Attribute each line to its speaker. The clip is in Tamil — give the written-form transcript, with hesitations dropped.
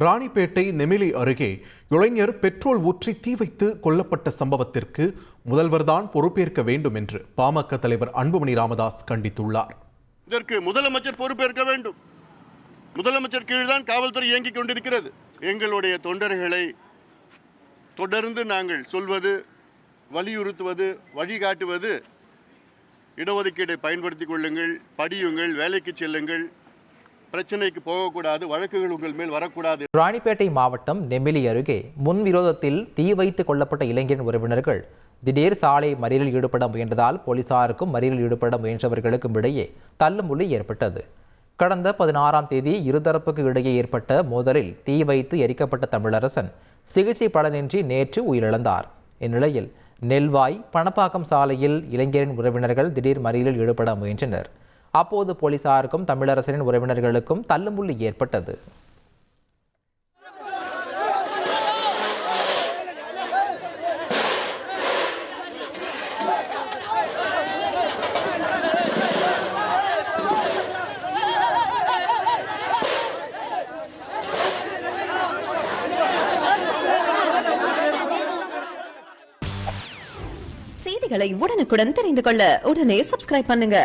Speaker 1: ராணிப்பேட்டை நெமிலி அருகே இளைஞர் பெட்ரோல் ஊற்றி தீ வைத்து கொல்லப்பட்ட சம்பவத்திற்கு முதல்வர்தான் பொறுப்பேற்க வேண்டும் என்று பாமக தலைவர் அன்புமணி ராமதாஸ் கண்டித்துள்ளார்.
Speaker 2: இதற்கு முதலமைச்சர் பொறுப்பேற்க வேண்டும். முதலமைச்சர் கீழ்தான் காவல்துறை இயங்கிக் கொண்டிருக்கிறது. எங்களுடைய தொண்டர்களை தொடர்ந்து நாங்கள் சொல்வது, வலியுறுத்துவது, வழிகாட்டுவது, இடஒதுக்கீட்டை பயன்படுத்திக் கொள்ளுங்கள், படியுங்கள், வேலைக்கு செல்லுங்கள், பிரச்சனைக்கு போகக்கூடாது, வழக்குகள் உங்கள் மேல் வரக்கூடாது.
Speaker 3: ராணிப்பேட்டை மாவட்டம் நெமிலி அருகே முன்விரோதத்தில் தீ வைத்து கொல்லப்பட்ட இளைஞரின் உறவினர்கள் திடீர் சாலை மறியலில் ஈடுபட முயன்றதால் போலீசாருக்கும் மறியலில் ஈடுபட முயன்றவர்களுக்கும் இடையே தள்ளுமுள்ளி ஏற்பட்டது. கடந்த 16ஆம் தேதி இருதரப்புக்கு இடையே ஏற்பட்ட மோதலில் தீ வைத்து எரிக்கப்பட்ட தமிழரசன் சிகிச்சை பலனின்றி நேற்று உயிரிழந்தார். இந்நிலையில் நெல்வாய் பணப்பாக்கம் சாலையில் இளைஞரின் உறவினர்கள் திடீர் மறியலில் ஈடுபட முயன்றனர். அப்போது போலீசாருக்கும் தமிழரசனின் உறவினர்களுக்கும் தள்ளுமுள்ளி ஏற்பட்டது.
Speaker 4: செய்திகளை உடனுக்குடன் தெரிந்து கொள்ள உடனே சப்ஸ்கிரைப் பண்ணுங்க.